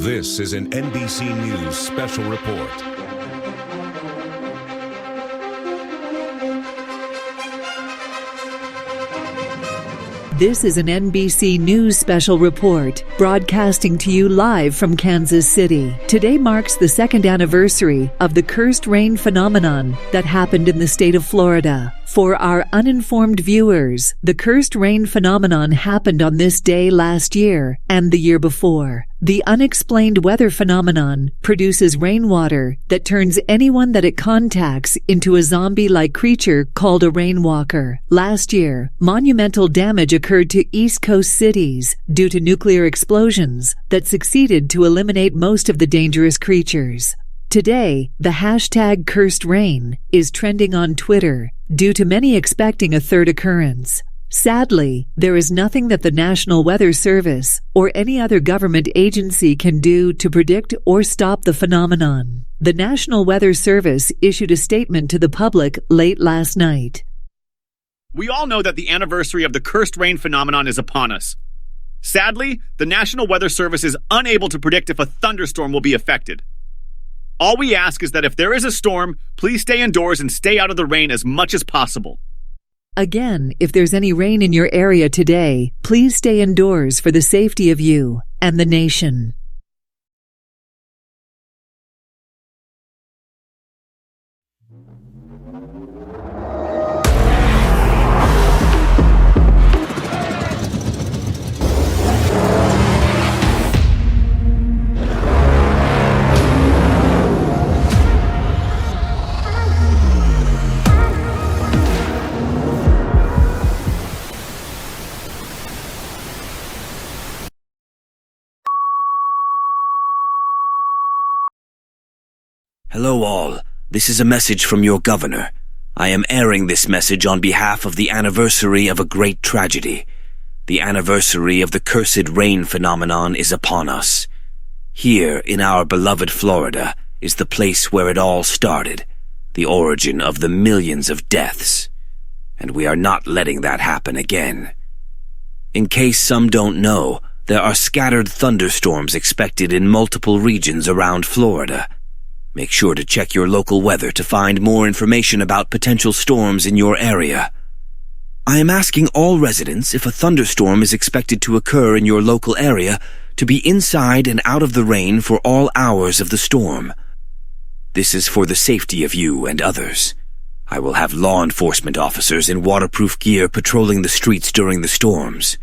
This is an NBC News special report. This is an NBC News special report, broadcasting to you live from Kansas City. Today marks the second anniversary of the cursed rain phenomenon that happened in the state of Florida. For our uninformed viewers, the cursed rain phenomenon happened on this day last year and the year before. The unexplained weather phenomenon produces rainwater that turns anyone that it contacts into a zombie-like creature called a rainwalker. Last year, monumental damage occurred to East Coast cities due to nuclear explosions that succeeded to eliminate most of the dangerous creatures. Today, the hashtag cursed rain is trending on Twitter due to many expecting a third occurrence. Sadly, there is nothing that the National Weather Service or any other government agency can do to predict or stop the phenomenon. The National Weather Service issued a statement to the public late last night. We all know that the anniversary of the cursed rain phenomenon is upon us. Sadly, the National Weather Service is unable to predict if a thunderstorm will be affected. All we ask is that if there is a storm, please stay indoors and stay out of the rain as much as possible. Again, if there's any rain in your area today, please stay indoors for the safety of you and the nation. Hello all, this is a message from your governor. I am airing this message on behalf of the anniversary of a great tragedy. The anniversary of the cursed rain phenomenon is upon us. Here, in our beloved Florida, is the place where it all started, the origin of the millions of deaths. And we are not letting that happen again. In case some don't know, there are scattered thunderstorms expected in multiple regions around Florida. Make sure to check your local weather to find more information about potential storms in your area. I am asking all residents if a thunderstorm is expected to occur in your local area to be inside and out of the rain for all hours of the storm. This is for the safety of you and others. I will have law enforcement officers in waterproof gear patrolling the streets during the storms.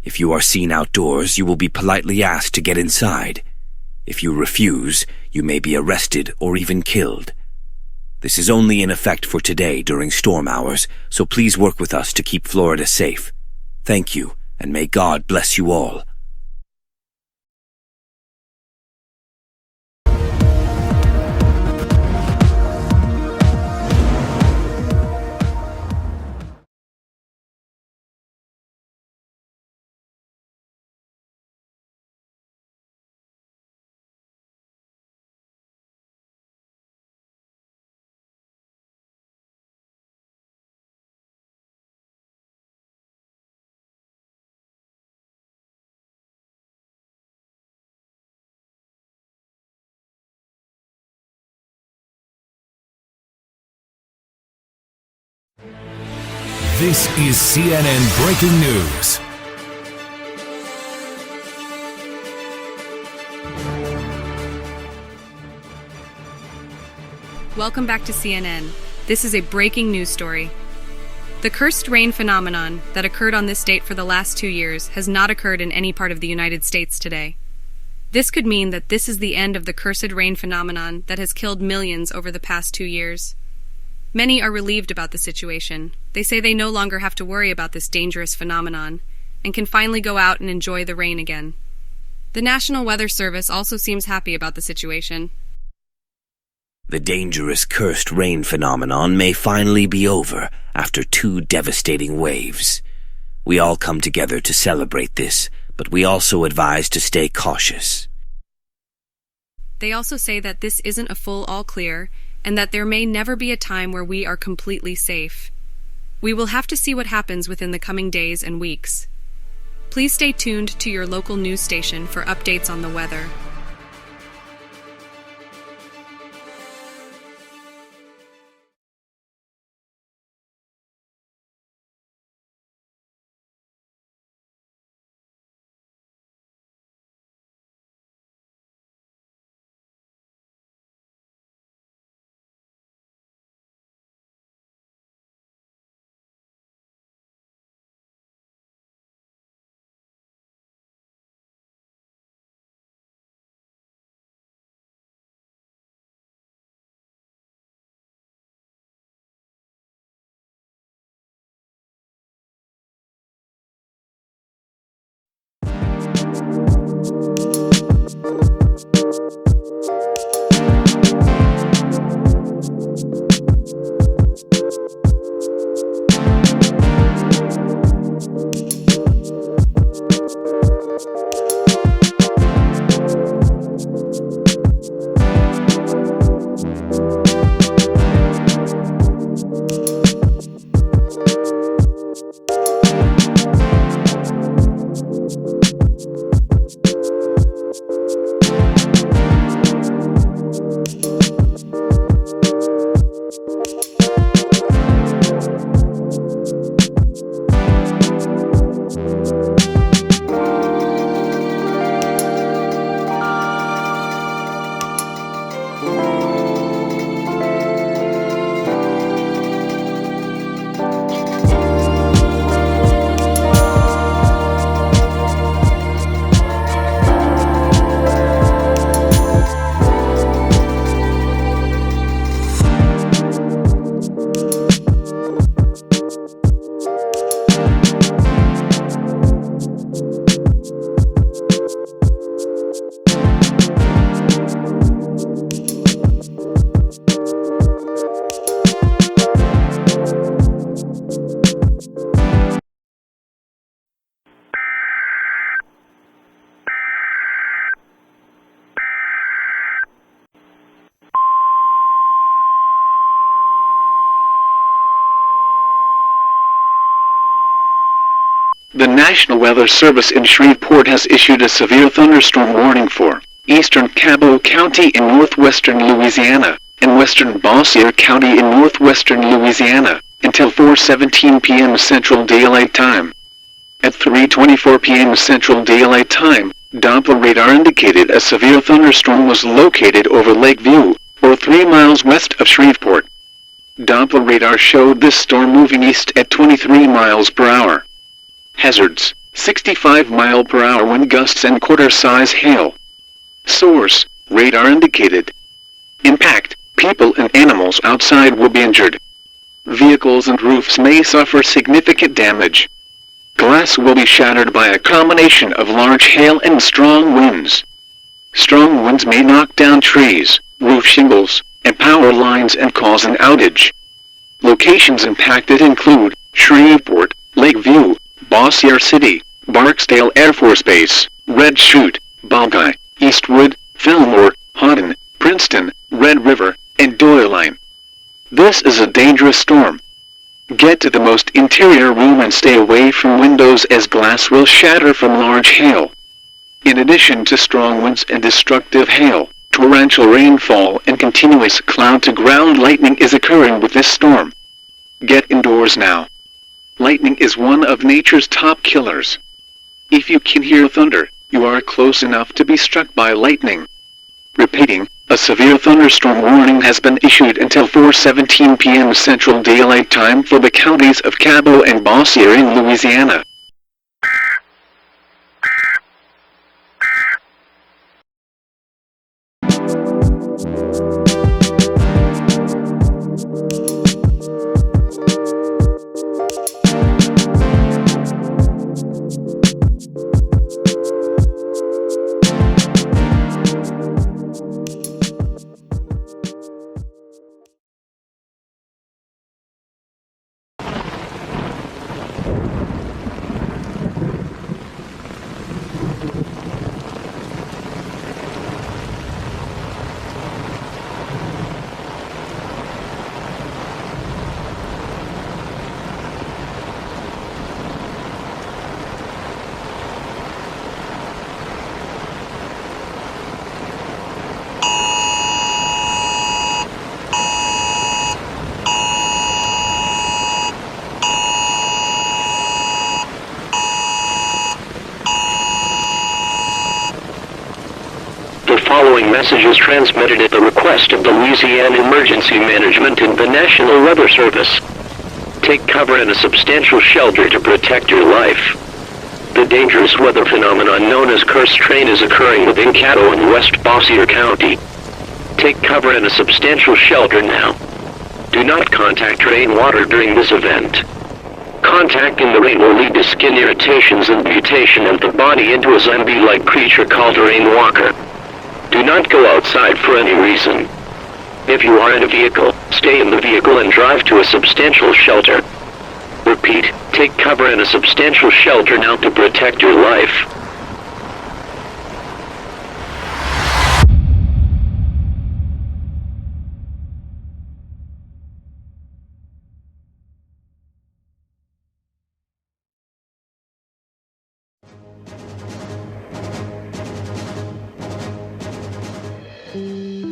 If you are seen outdoors, you will be politely asked to get inside. If you refuse, you may be arrested or even killed. This is only in effect for today during storm hours, so please work with us to keep Florida safe. Thank you, and may God bless you all. This is CNN Breaking News. Welcome back to CNN. This is a breaking news story. The cursed rain phenomenon that occurred on this date for the last 2 years has not occurred in any part of the United States today. This could mean that this is the end of the cursed rain phenomenon that has killed millions over the past 2 years. Many are relieved about the situation. They say they no longer have to worry about this dangerous phenomenon and can finally go out and enjoy the rain again. The National Weather Service also seems happy about the situation. The dangerous cursed rain phenomenon may finally be over after 2 devastating waves. We all come together to celebrate this, but we also advise to stay cautious. They also say that this isn't a full all clear, and that there may never be a time where we are completely safe. We will have to see what happens within the coming days and weeks. Please stay tuned to your local news station for updates on the weather. The National Weather Service in Shreveport has issued a severe thunderstorm warning for eastern Cabot County in northwestern Louisiana and western Bossier County in northwestern Louisiana until 4:17 p.m. Central Daylight Time. At 3:24 p.m. Central Daylight Time, Doppler radar indicated a severe thunderstorm was located over Lakeview, or 3 miles west of Shreveport. Doppler radar showed this storm moving east at 23 miles per hour. Hazards: 65 mile per hour wind gusts and quarter-size hail. Source: radar indicated. Impact: people and animals outside will be injured. Vehicles and roofs may suffer significant damage. Glass will be shattered by a combination of large hail and strong winds. Strong winds may knock down trees, roof shingles, and power lines and cause an outage. Locations impacted include Shreveport, Lakeview, Bossier City, Barksdale Air Force Base, Red Chute, Balgai, Eastwood, Fillmore, Houghton, Princeton, Red River, and Doyline. This is a dangerous storm. Get to the most interior room and stay away from windows as glass will shatter from large hail. In addition to strong winds and destructive hail, torrential rainfall and continuous cloud-to-ground lightning is occurring with this storm. Get indoors now. Lightning is one of nature's top killers. If you can hear thunder, you are close enough to be struck by lightning. Repeating, a severe thunderstorm warning has been issued until 4:17 p.m. Central Daylight Time for the counties of Cabot and Bossier in Louisiana. The following message is transmitted at the request of the Louisiana Emergency Management and the National Weather Service. Take cover in a substantial shelter to protect your life. The dangerous weather phenomenon known as cursed rain is occurring within Caddo and West Bossier County. Take cover in a substantial shelter now. Do not contact rainwater during this event. Contacting the rain will lead to skin irritations and mutation of the body into a zombie-like creature called a rainwalker. Do not go outside for any reason. If you are in a vehicle, stay in the vehicle and drive to a substantial shelter. Repeat, take cover in a substantial shelter now to protect your life.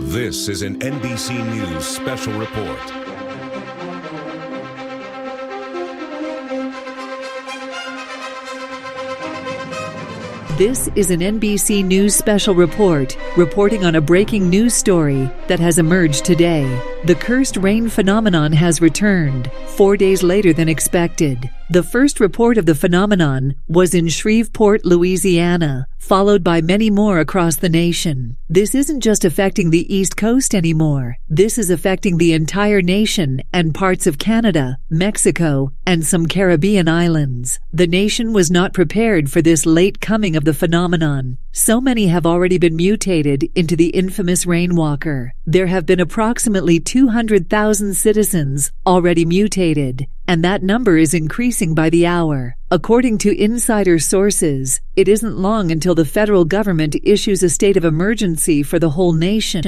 This is an NBC News special report. This is an NBC News special report, reporting on a breaking news story that has emerged today. The cursed rain phenomenon has returned, 4 days later than expected. The first report of the phenomenon was in Shreveport, Louisiana, followed by many more across the nation. This isn't just affecting the East Coast anymore. This is affecting the entire nation and parts of Canada, Mexico, and some Caribbean islands. The nation was not prepared for this late coming of the phenomenon. So many have already been mutated into the infamous rainwalker. There have been approximately 200,000 citizens already mutated, and that number is increasing by the hour. According to insider sources, it isn't long until the federal government issues a state of emergency for the whole nation.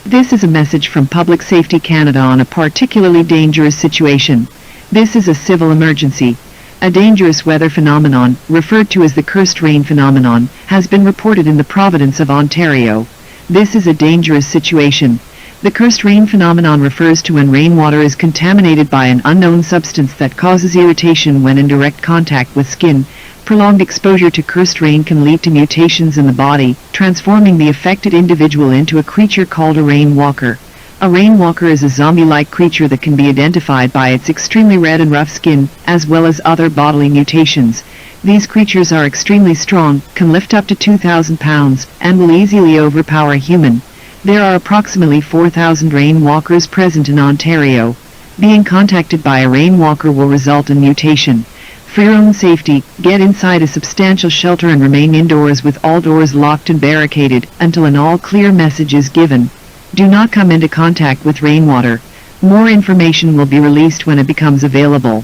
This is a message from Public Safety Canada on a particularly dangerous situation. This is a civil emergency. A dangerous weather phenomenon, referred to as the cursed rain phenomenon, has been reported in the province of Ontario. This is a dangerous situation. The cursed rain phenomenon refers to when rainwater is contaminated by an unknown substance that causes irritation when in direct contact with skin. Prolonged exposure to cursed rain can lead to mutations in the body, transforming the affected individual into a creature called a rainwalker. A rainwalker is a zombie-like creature that can be identified by its extremely red and rough skin, as well as other bodily mutations. These creatures are extremely strong, can lift up to 2,000 pounds, and will easily overpower a human. There are approximately 4,000 rainwalkers present in Ontario. Being contacted by a rainwalker will result in mutation. For your own safety, get inside a substantial shelter and remain indoors with all doors locked and barricaded until an all-clear message is given. Do not come into contact with rainwater. More information will be released when it becomes available.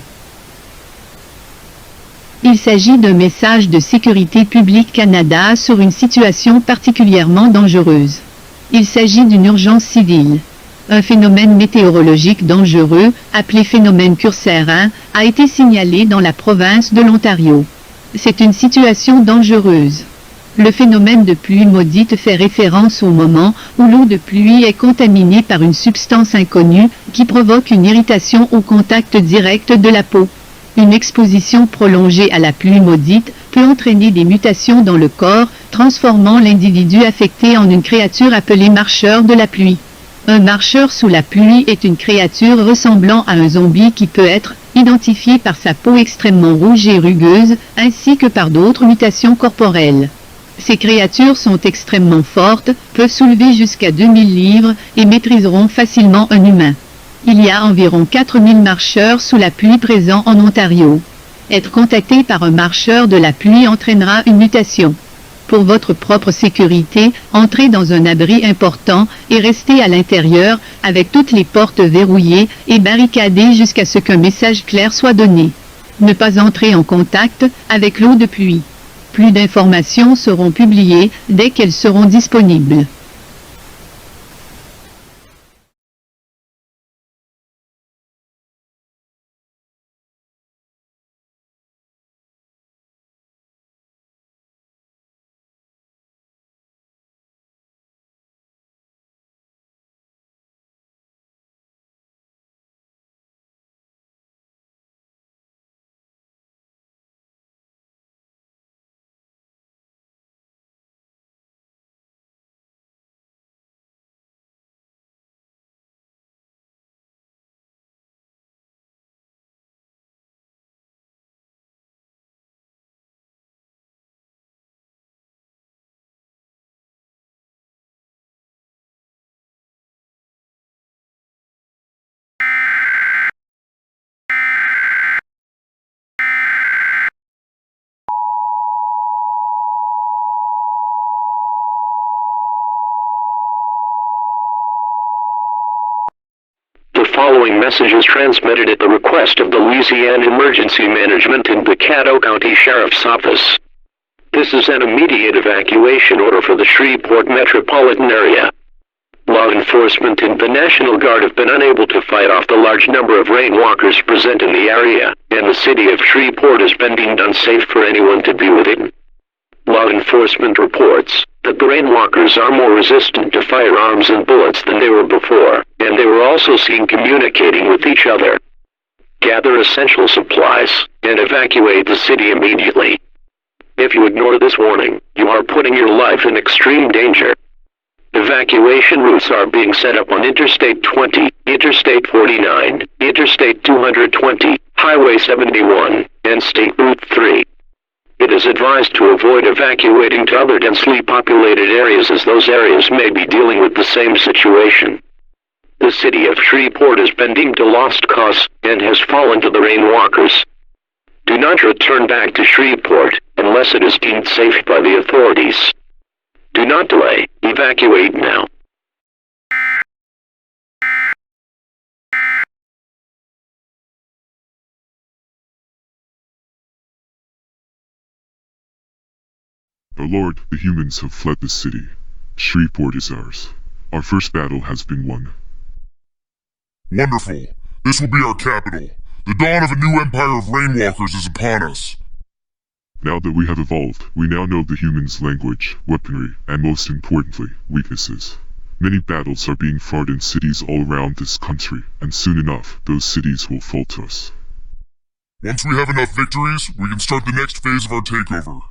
Il s'agit d'un message de Sécurité publique Canada sur une situation particulièrement dangereuse. Il s'agit d'une urgence civile. Un phénomène météorologique dangereux, appelé phénomène curseur 1, a été signalé dans la province de l'Ontario. C'est une situation dangereuse. Le phénomène de pluie maudite fait référence au moment où l'eau de pluie est contaminée par une substance inconnue qui provoque une irritation au contact direct de la peau. Une exposition prolongée à la pluie maudite peut entraîner des mutations dans le corps, transformant l'individu affecté en une créature appelée marcheur de la pluie. Un marcheur sous la pluie est une créature ressemblant à un zombie qui peut être identifié par sa peau extrêmement rouge et rugueuse, ainsi que par d'autres mutations corporelles. Ces créatures sont extrêmement fortes, peuvent soulever jusqu'à 2000 livres et maîtriseront facilement un humain. Il y a environ 4000 marcheurs sous la pluie présents en Ontario. Être contacté par un marcheur de la pluie entraînera une mutation. Pour votre propre sécurité, entrez dans un abri important et restez à l'intérieur avec toutes les portes verrouillées et barricadées jusqu'à ce qu'un message clair soit donné. Ne pas entrer en contact avec l'eau de pluie. Plus d'informations seront publiées dès qu'elles seront disponibles. The following message is transmitted at the request of the Louisiana Emergency Management and the Caddo County Sheriff's Office. This is an immediate evacuation order for the Shreveport metropolitan area. Law enforcement and the National Guard have been unable to fight off the large number of rainwalkers present in the area, and the city of Shreveport has been deemed unsafe for anyone to be within. Law enforcement reports that the rainwalkers are more resistant to firearms and bullets than they were before, and they were also seen communicating with each other. Gather essential supplies and evacuate the city immediately. If you ignore this warning, you are putting your life in extreme danger. Evacuation routes are being set up on Interstate 20, Interstate 49, Interstate 220, Highway 71, and State Route 3. It is advised to avoid evacuating to other densely populated areas as those areas may be dealing with the same situation. The city of Shreveport has been deemed a lost cause and has fallen to the rainwalkers. Do not return back to Shreveport unless it is deemed safe by the authorities. Do not delay. Evacuate now. Our lord, the humans have fled the city. Shreveport is ours. Our first battle has been won. Wonderful. This will be our capital. The dawn of a new empire of rainwalkers is upon us. Now that we have evolved, we now know the humans' language, weaponry, and most importantly, weaknesses. Many battles are being fought in cities all around this country, and soon enough, those cities will fall to us. Once we have enough victories, we can start the next phase of our takeover.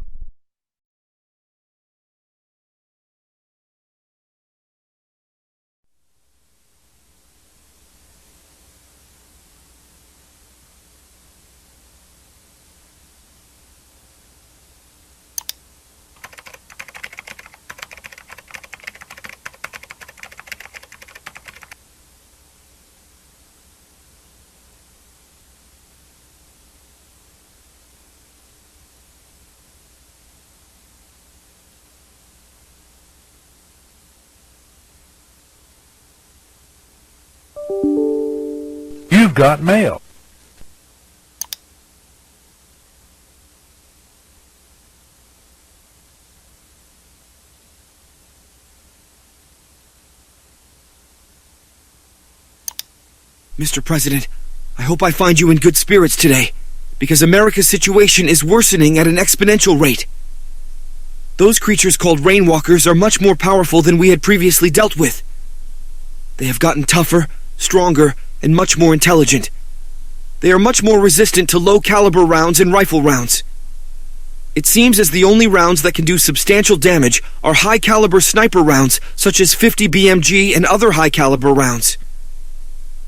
You've got mail. Mr. President, I hope I find you in good spirits today, because America's situation is worsening at an exponential rate. Those creatures called rainwalkers are much more powerful than we had previously dealt with. They have gotten tougher, stronger, and much more intelligent. They are much more resistant to low-caliber rounds and rifle rounds. It seems as the only rounds that can do substantial damage are high-caliber sniper rounds, such as 50 BMG and other high-caliber rounds.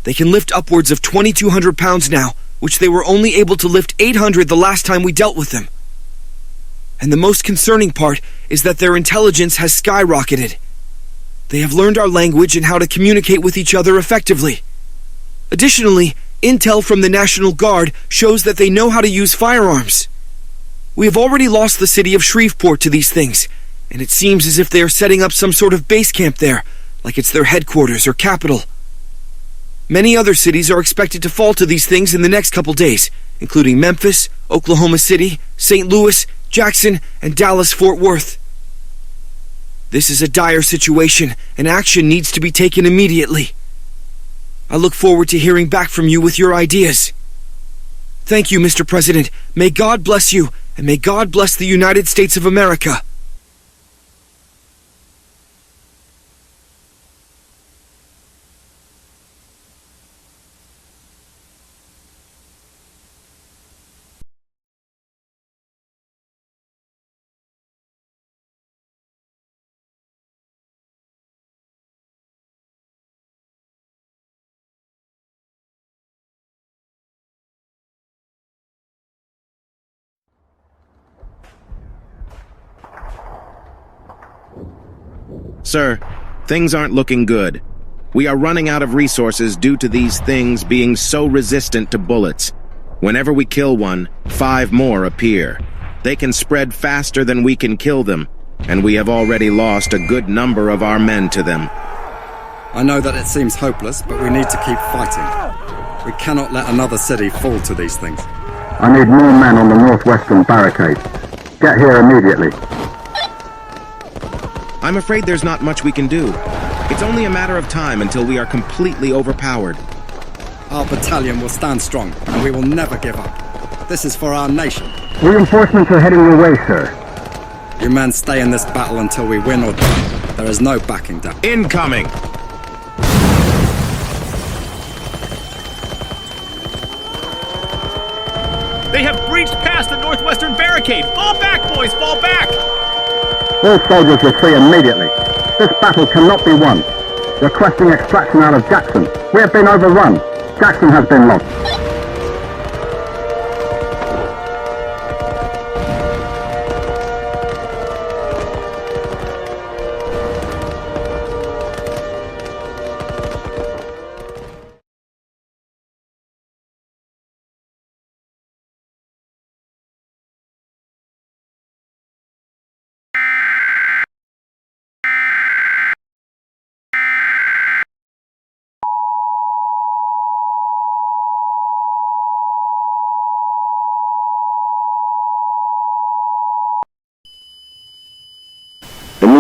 They can lift upwards of 2,200 pounds now, which they were only able to lift 800 the last time we dealt with them. And the most concerning part is that their intelligence has skyrocketed. They have learned our language and how to communicate with each other effectively. Additionally, intel from the National Guard shows that they know how to use firearms. We have already lost the city of Shreveport to these things, and it seems as if they are setting up some sort of base camp there, like it's their headquarters or capital. Many other cities are expected to fall to these things in the next couple days, including Memphis, Oklahoma City, St. Louis, Jackson, and Dallas-Fort Worth. This is a dire situation, and action needs to be taken immediately. I look forward to hearing back from you with your ideas. Thank you, Mr. President. May God bless you, and may God bless the United States of America. Sir, things aren't looking good. We are running out of resources due to these things being so resistant to bullets. Whenever we kill one, 5 more appear. They can spread faster than we can kill them, and we have already lost a good number of our men to them. I know that it seems hopeless, but we need to keep fighting. We cannot let another city fall to these things. I need more men on the northwestern barricade. Get here immediately. I'm afraid there's not much we can do. It's only a matter of time until we are completely overpowered. Our battalion will stand strong, and we will never give up. This is for our nation. Reinforcements are heading your way, sir. You men stay in this battle until we win or die. There is no backing down. Incoming! They have breached past the northwestern barricade! Fall back, boys! Fall back! All soldiers retreat immediately. This battle cannot be won. Requesting extraction out of Jackson. We have been overrun. Jackson has been lost.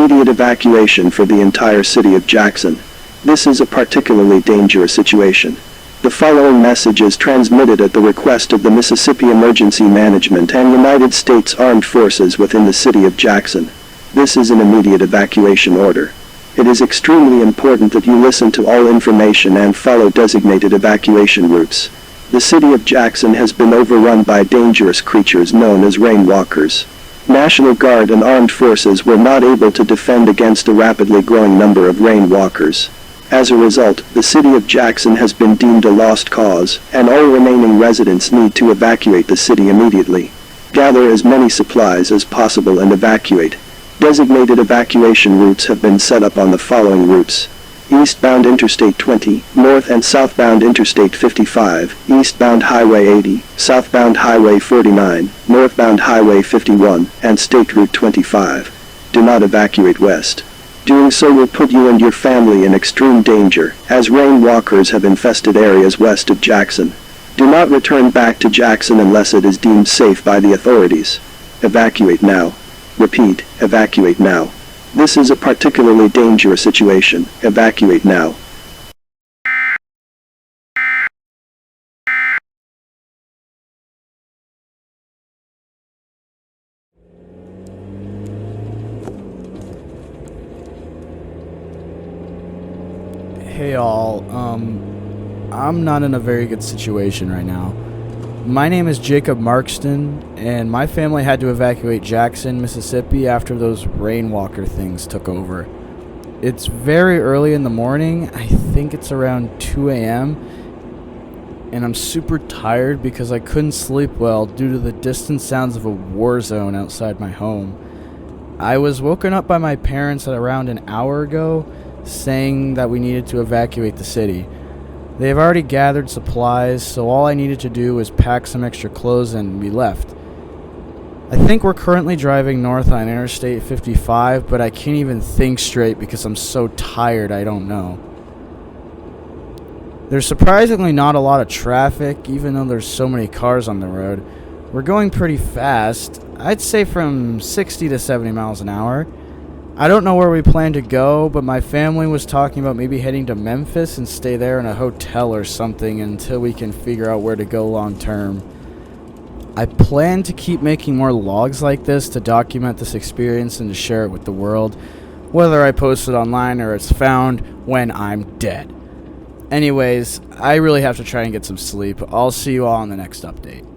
immediate evacuation for the entire city of Jackson. This is a particularly dangerous situation. The following message is transmitted at the request of the Mississippi Emergency Management and United States Armed Forces within the city of Jackson. This is an immediate evacuation order. It is extremely important that you listen to all information and follow designated evacuation routes. The city of Jackson has been overrun by dangerous creatures known as rainwalkers. National Guard and armed forces were not able to defend against a rapidly growing number of rainwalkers. As a result, the city of Jackson has been deemed a lost cause, and all remaining residents need to evacuate the city immediately. Gather as many supplies as possible and evacuate. Designated evacuation routes have been set up on the following routes: eastbound Interstate 20, north and southbound Interstate 55, eastbound Highway 80, southbound Highway 49, northbound Highway 51, and State Route 25. Do not evacuate west. Doing so will put you and your family in extreme danger, as rainwalkers have infested areas west of Jackson. Do not return back to Jackson unless it is deemed safe by the authorities. Evacuate now. Repeat, evacuate now. This is a particularly dangerous situation. Evacuate now. Hey all, I'm not in a very good situation right now. My name is Jacob Markston, and my family had to evacuate Jackson, Mississippi after those rainwalker things took over. It's very early in the morning, I think it's around 2 a.m., and I'm super tired because I couldn't sleep well due to the distant sounds of a war zone outside my home. I was woken up by my parents at around an hour ago, saying that we needed to evacuate the city. They have already gathered supplies, so all I needed to do was pack some extra clothes and we left. I think we're currently driving north on Interstate 55, but I can't even think straight because I'm so tired I don't know. There's surprisingly not a lot of traffic, even though there's so many cars on the road. We're going pretty fast, I'd say from 60 to 70 miles an hour. I don't know where we plan to go, but my family was talking about maybe heading to Memphis and stay there in a hotel or something until we can figure out where to go long term. I plan to keep making more logs like this to document this experience and to share it with the world, whether I post it online or it's found when I'm dead. Anyways, I really have to try and get some sleep. I'll see you all on the next update.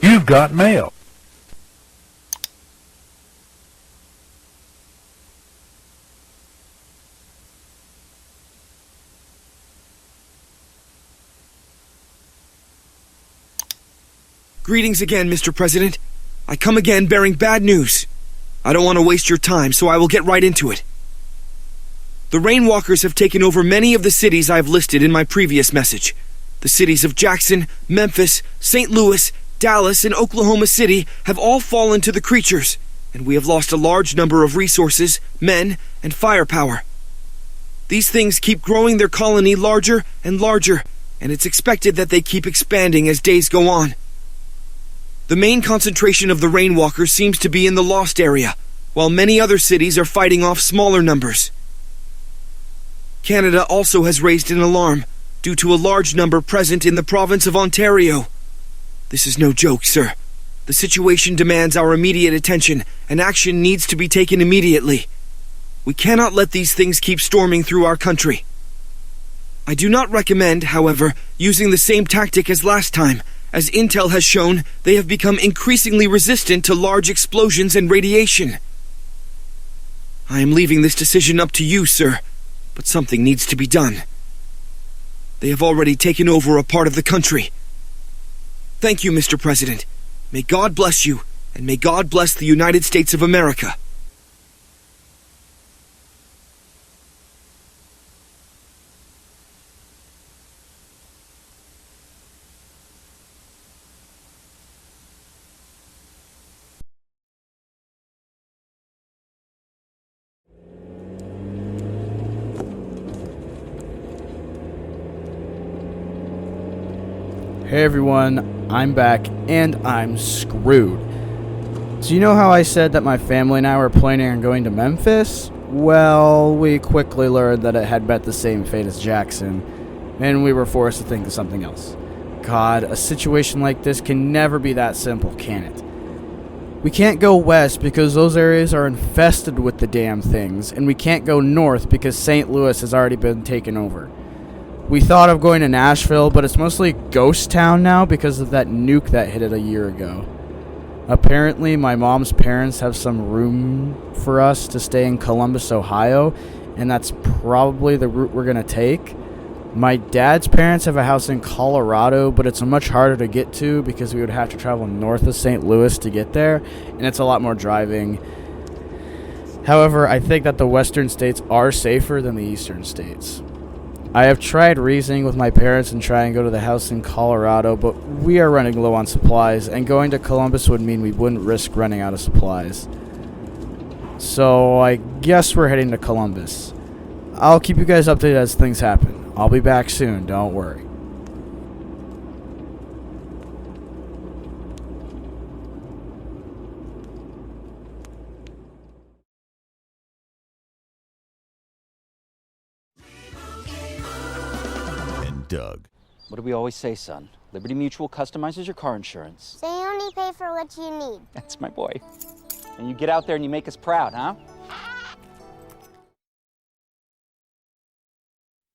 You've got mail. Greetings again, Mr. President. I come again bearing bad news. I don't want to waste your time, so I will get right into it. The rainwalkers have taken over many of the cities I've listed in my previous message. The cities of Jackson, Memphis, St. Louis, Dallas, and Oklahoma City have all fallen to the creatures, and we have lost a large number of resources, men, and firepower. These things keep growing their colony larger and larger, and it's expected that they keep expanding as days go on. The main concentration of the rainwalkers seems to be in the Lost area, while many other cities are fighting off smaller numbers. Canada also has raised an alarm due to a large number present in the province of Ontario. This is no joke, sir. The situation demands our immediate attention, and action needs to be taken immediately. We cannot let these things keep storming through our country. I do not recommend, however, using the same tactic as last time. As intel has shown, they have become increasingly resistant to large explosions and radiation. I am leaving this decision up to you, sir, But something needs to be done. They have already taken over a part of the country. Thank you, Mr. President. May God bless you, and may God bless the United States of America. Hey everyone, I'm back, and I'm screwed. So you know how I said that my family and I were planning on going to Memphis? Well, we quickly learned that it had met the same fate as Jackson, and we were forced to think of something else. God, a situation like this can never be that simple, can it? We can't go west because those areas are infested with the damn things, and we can't go north because St. Louis has already been taken over. We thought of going to Nashville, but it's mostly ghost town now because of that nuke that hit it a year ago. Apparently, my mom's parents have some room for us to stay in Columbus, Ohio, and that's probably the route we're going to take. My dad's parents have a house in Colorado, but it's much harder to get to because we would have to travel north of St. Louis to get there, and it's a lot more driving. However, I think that the western states are safer than the eastern states. I have tried reasoning with my parents and try and go to the house in Colorado, but we are running low on supplies, and going to Columbus would mean we wouldn't risk running out of supplies. So I guess we're heading to Columbus. I'll keep you guys updated as things happen. I'll be back soon, don't worry. Doug. What do we always say, son? Liberty Mutual customizes your car insurance. So you only pay for what you need. That's my boy. And you get out there and you make us proud, huh?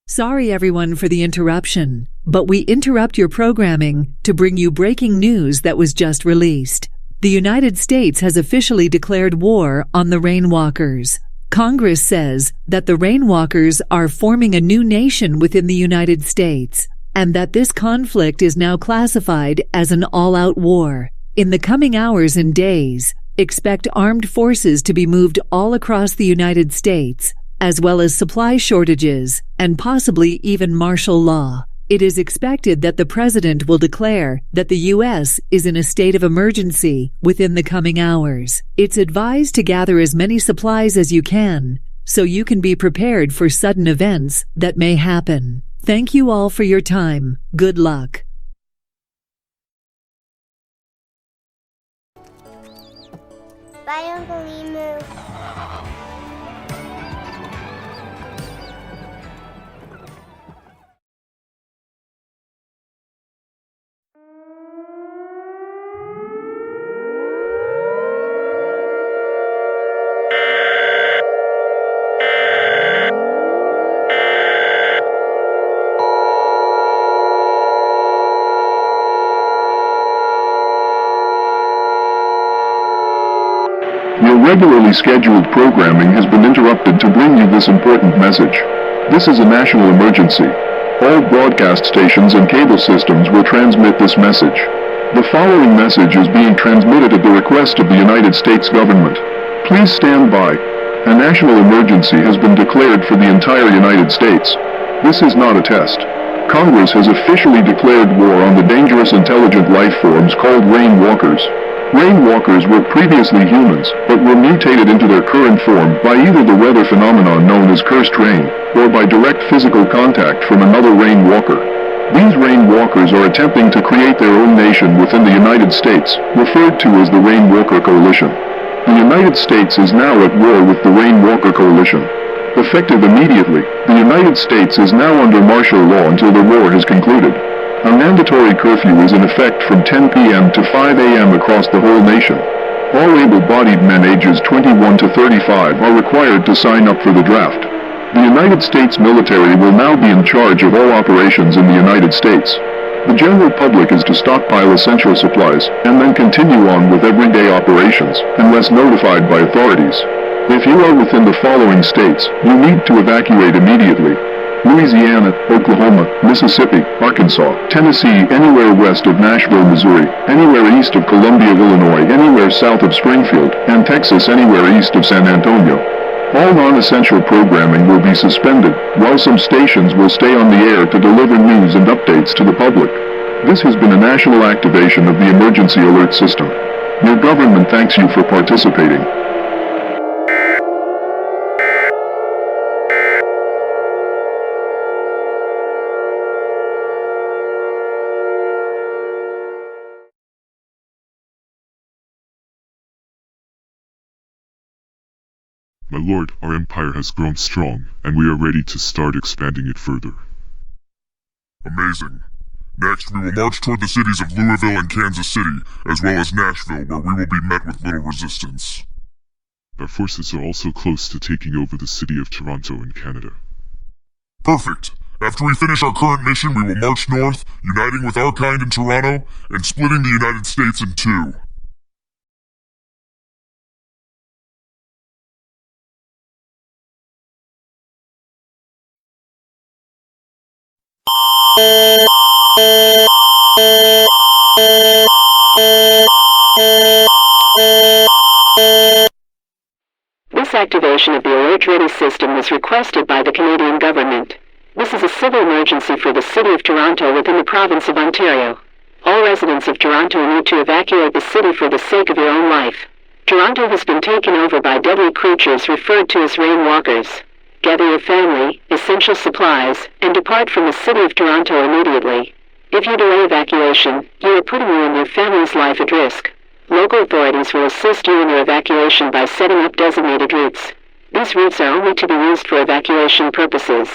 Sorry everyone for the interruption, but we interrupt your programming to bring you breaking news that was just released. The United States has officially declared war on the Rainwalkers. Congress says that the Rainwalkers are forming a new nation within the United States, and that this conflict is now classified as an all-out war. In the coming hours and days, expect armed forces to be moved all across the United States, as well as supply shortages, and possibly even martial law. It is expected that the president will declare that the U.S. is in a state of emergency within the coming hours. It's advised to gather as many supplies as you can, so you can be prepared for sudden events that may happen. Thank you all for your time. Good luck. Bye, Uncle Emu. Your regularly scheduled programming has been interrupted to bring you this important message. This is a national emergency. All broadcast stations and cable systems will transmit this message. The following message is being transmitted at the request of the United States government. Please stand by. A national emergency has been declared for the entire United States. This is not a test. Congress has officially declared war on the dangerous intelligent life forms called Rainwalkers. Rainwalkers were previously humans, but were mutated into their current form by either the weather phenomenon known as cursed rain, or by direct physical contact from another rainwalker. These rainwalkers are attempting to create their own nation within the United States, referred to as the Rainwalker Coalition. The United States is now at war with the Rainwalker Coalition. Effective immediately, the United States is now under martial law until the war has concluded. A mandatory curfew is in effect from 10 p.m. to 5 a.m. across the whole nation. All able-bodied men ages 21 to 35 are required to sign up for the draft. The United States military will now be in charge of all operations in the United States. The general public is to stockpile essential supplies, and then continue on with everyday operations, unless notified by authorities. If you are within the following states, you need to evacuate immediately: Louisiana, Oklahoma, Mississippi, Arkansas, Tennessee, anywhere west of Nashville, Missouri, anywhere east of Columbia, Illinois, anywhere south of Springfield, and Texas, anywhere east of San Antonio. All non-essential programming will be suspended, while some stations will stay on the air to deliver news and updates to the public. This has been a national activation of the emergency alert system. Your government thanks you for participating. My lord, our empire has grown strong, and we are ready to start expanding it further. Amazing. Next, we will march toward the cities of Louisville and Kansas City, as well as Nashville, where we will be met with little resistance. Our forces are also close to taking over the city of Toronto in Canada. Perfect. After we finish our current mission, we will march north, uniting with our kind in Toronto, and splitting the United States in two. This activation of the Alert Ready system was requested by the Canadian government. This is a civil emergency for the City of Toronto within the province of Ontario. All residents of Toronto need to evacuate the city for the sake of your own life. Toronto has been taken over by deadly creatures referred to as rainwalkers. Gather your family, essential supplies, and depart from the City of Toronto immediately. If you delay evacuation, you are putting you and your family's life at risk. Local authorities will assist you in your evacuation by setting up designated routes. These routes are only to be used for evacuation purposes.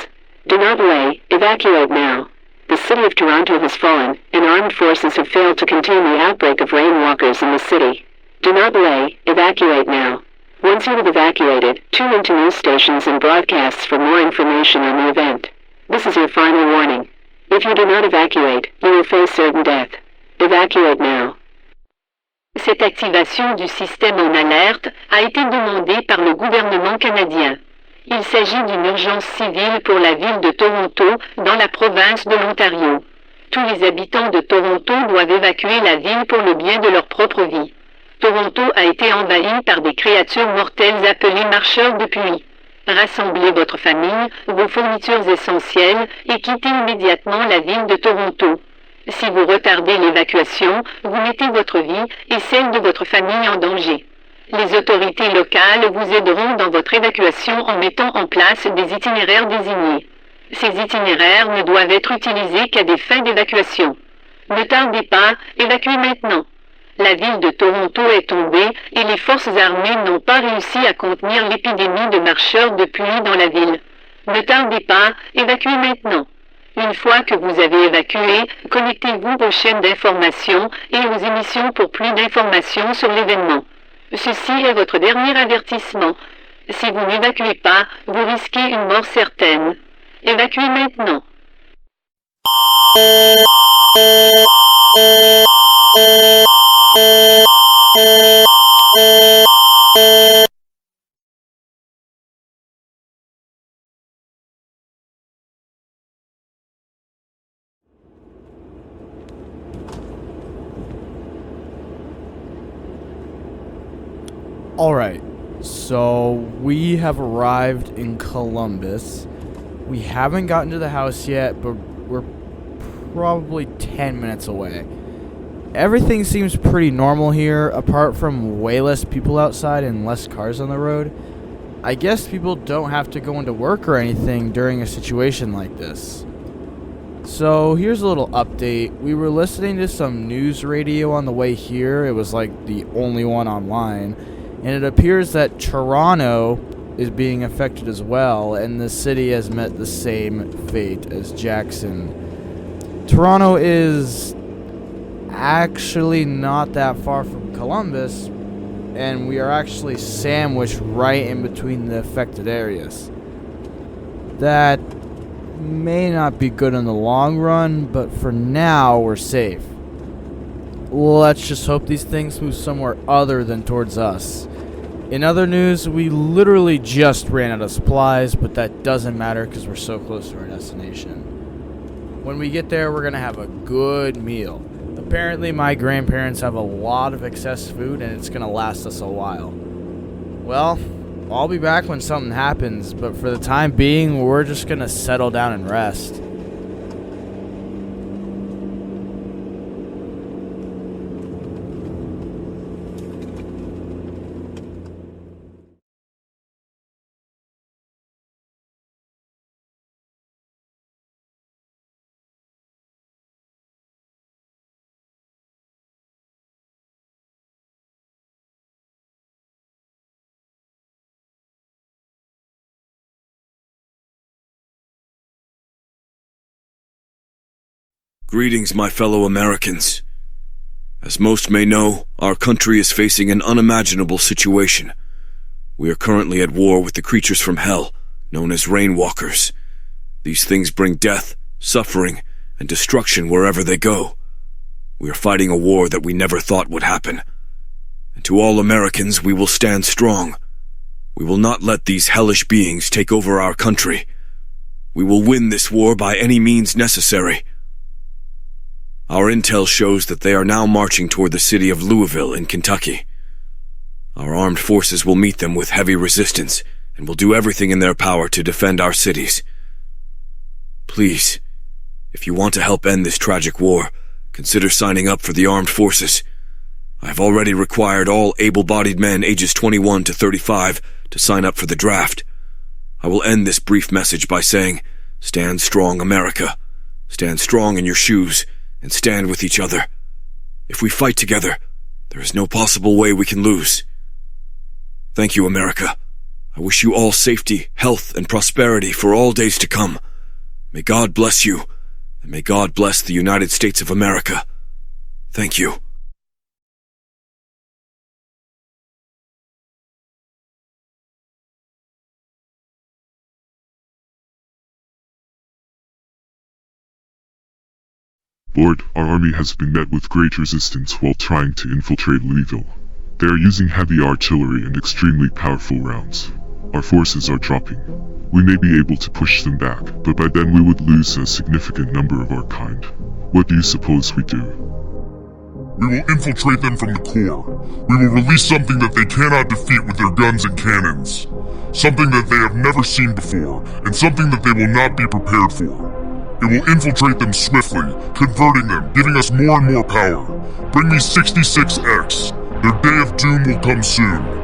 Do not delay, evacuate now. The City of Toronto has fallen, and armed forces have failed to contain the outbreak of rainwalkers in the city. Do not delay, evacuate now. Once you have evacuated, tune into news stations and broadcasts for more information on the event. This is your final warning. If you do not evacuate, you will face certain death. Evacuate now. Cette activation du système en alerte a été demandée par le gouvernement canadien. Il s'agit d'une urgence civile pour la ville de Toronto, dans la province de l'Ontario. Tous les habitants de Toronto doivent évacuer la ville pour le bien de leur propre vie. Toronto a été envahi par des créatures mortelles appelées marcheurs de pluie. Rassemblez votre famille, vos fournitures essentielles et quittez immédiatement la ville de Toronto. Si vous retardez l'évacuation, vous mettez votre vie et celle de votre famille en danger. Les autorités locales vous aideront dans votre évacuation en mettant en place des itinéraires désignés. Ces itinéraires ne doivent être utilisés qu'à des fins d'évacuation. Ne tardez pas, évacuez maintenant. La ville de Toronto est tombée et les forces armées n'ont pas réussi à contenir l'épidémie de marcheurs de pluie dans la ville. Ne tardez pas, évacuez maintenant. Une fois que vous avez évacué, connectez-vous aux chaînes d'information et aux émissions pour plus d'informations sur l'événement. Ceci est votre dernier avertissement. Si vous n'évacuez pas, vous risquez une mort certaine. Évacuez maintenant. Alright, so we have arrived in Columbus. We haven't gotten to the house yet, but we're probably 10 minutes away. Everything seems pretty normal here, apart from way less people outside and less cars on the road. I guess people don't have to go into work or anything during a situation like this. So here's a little update. We were listening to some news radio on the way here. It was like the only one online. And it appears that Toronto is being affected as well, and the city has met the same fate as Jackson. Toronto is actually not that far from Columbus, and we are actually sandwiched right in between the affected areas. That may not be good in the long run, but for now we're safe. Let's just hope these things move somewhere other than towards us. In other news, we literally just ran out of supplies, but that doesn't matter because we're so close to our destination. When we get there, we're going to have a good meal. Apparently, my grandparents have a lot of excess food, and it's going to last us a while. Well, I'll be back when something happens, but for the time being, we're just going to settle down and rest. Greetings, my fellow Americans. As most may know, our country is facing an unimaginable situation. We are currently at war with the creatures from hell, known as rainwalkers. These things bring death, suffering, and destruction wherever they go. We are fighting a war that we never thought would happen. And to all Americans, we will stand strong. We will not let these hellish beings take over our country. We will win this war by any means necessary. Our intel shows that they are now marching toward the city of Louisville in Kentucky. Our armed forces will meet them with heavy resistance and will do everything in their power to defend our cities. Please, if you want to help end this tragic war, consider signing up for the armed forces. I have already required all able-bodied men ages 21 to 35 to sign up for the draft. I will end this brief message by saying, stand strong, America. Stand strong in your shoes and stand with each other. If we fight together, there is no possible way we can lose. Thank you, America. I wish you all safety, health, and prosperity for all days to come. May God bless you, and may God bless the United States of America. Thank you. Lord, our army has been met with great resistance while trying to infiltrate Louisville. They are using heavy artillery and extremely powerful rounds. Our forces are dropping. We may be able to push them back, but by then we would lose a significant number of our kind. What do you suppose we do? We will infiltrate them from the core. We will release something that they cannot defeat with their guns and cannons. Something that they have never seen before, and something that they will not be prepared for. It will infiltrate them swiftly, converting them, giving us more and more power. Bring me 66X. Their day of doom will come soon.